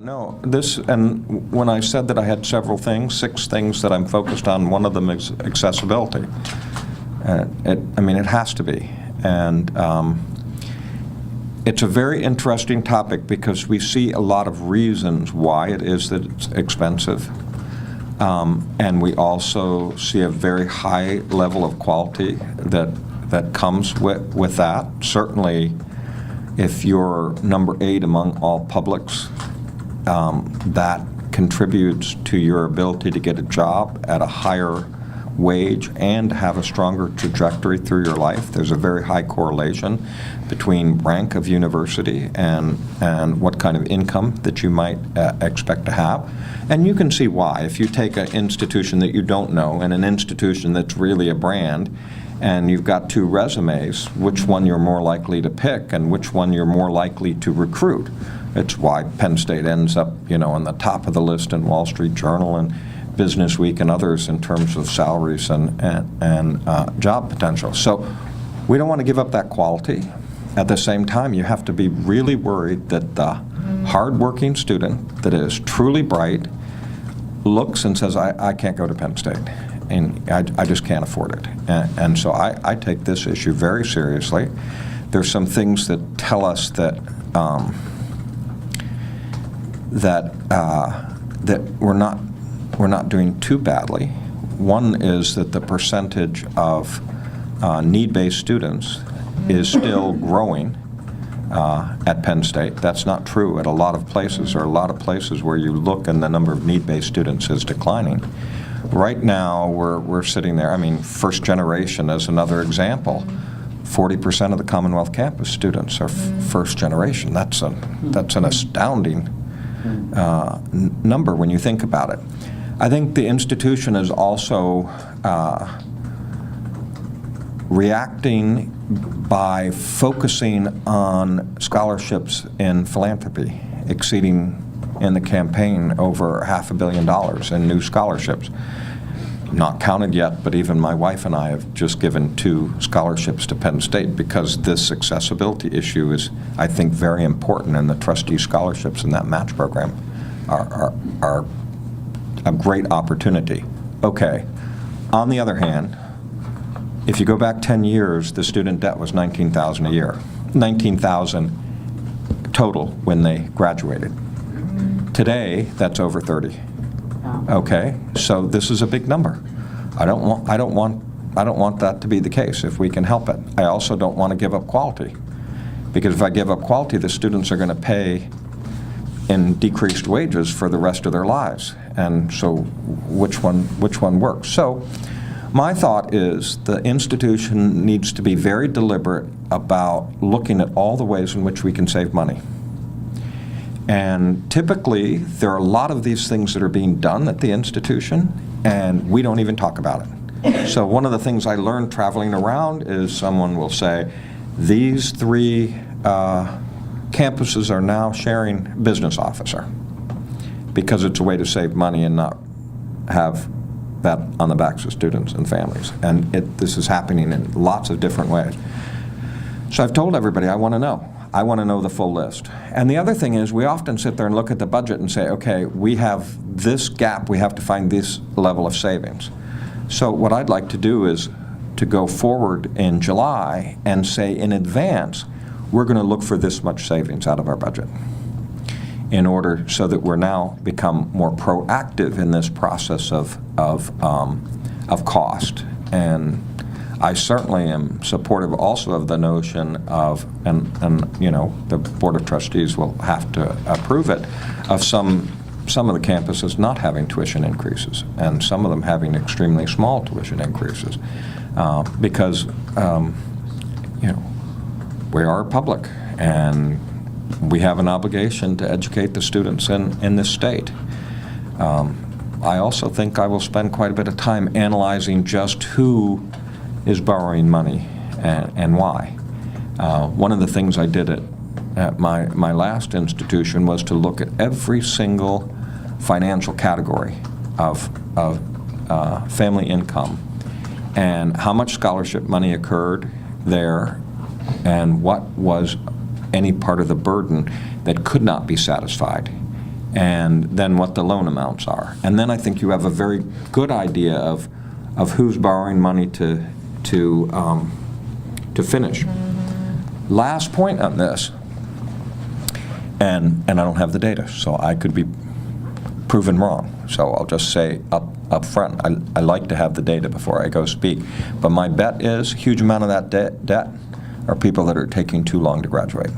No, and when I said that I had several things, 6 things that I'm focused on, one of them is accessibility. It has to be. And it's a very interesting topic because we see a lot of reasons why it is that it's expensive. And we also see a very high level of quality that comes with that. Certainly, if you're number 8 among all publics, that contributes to your ability to get a job at a higher wage and have a stronger trajectory through your life. There's a very high correlation between rank of university and what kind of income that you might expect to have. And you can see why. If you take an institution that you don't know and an institution that's really a brand, and you've got 2 resumes, which one you're more likely to pick and which one you're more likely to recruit. It's why Penn State ends up, on the top of the list in Wall Street Journal and Business Week and others in terms of salaries and job potential. So we don't want to give up that quality. At the same time, you have to be really worried that the hardworking student that is truly bright looks and says, I can't go to Penn State, and I just can't afford it. And so I take this issue very seriously. There's some things that tell us that we're not doing too badly. One is that the percentage of need-based students is still growing at Penn State. That's not true at a lot of places. There are a lot of places where you look and the number of need-based students is declining. Right now, we're sitting there. First generation is another example. 40% of the Commonwealth campus students are first generation. That's an astounding number when you think about it. I think the institution is also reacting by focusing on scholarships in philanthropy, exceeding in the campaign over $500 million in new scholarships. Not counted yet, but even my wife and I have just given 2 scholarships to Penn State because this accessibility issue is, I think, very important, and the trustee scholarships in that match program are a great opportunity. Okay. On the other hand, if you go back 10 years, the student debt was $19,000 a year, $19,000 total when they graduated. Today, that's over 30. Okay, so this is a big number. I don't want that to be the case if we can help it. I also don't want to give up quality, because if I give up quality, the students are going to pay in decreased wages for the rest of their lives. And so which one works? So my thought is the institution needs to be very deliberate about looking at all the ways in which we can save money. And typically, there are a lot of these things that are being done at the institution, and we don't even talk about it. So one of the things I learned traveling around is someone will say, these 3 campuses are now sharing business officer because it's a way to save money and not have that on the backs of students and families. And this is happening in lots of different ways. So I've told everybody I want to know. I want to know the full list. And the other thing is we often sit there and look at the budget and say, okay, we have this gap, we have to find this level of savings. So what I'd like to do is to go forward in July and say in advance, we're going to look for this much savings out of our budget in order so that we're now become more proactive in this process of cost. And I certainly am supportive also of the notion of, and the Board of Trustees will have to approve it, of some of the campuses not having tuition increases and some of them having extremely small tuition increases because, we are public and we have an obligation to educate the students in this state. I also think I will spend quite a bit of time analyzing just who is borrowing money and why. One of the things I did at my last institution was to look at every single financial category of family income and how much scholarship money occurred there and what was any part of the burden that could not be satisfied. and then what the loan amounts are. And then I think you have a very good idea of who's borrowing money to finish. Last point on this, and I don't have the data, so I could be proven wrong. So I'll just say up front, I like to have the data before I go speak. But my bet is a huge amount of that debt are people that are taking too long to graduate.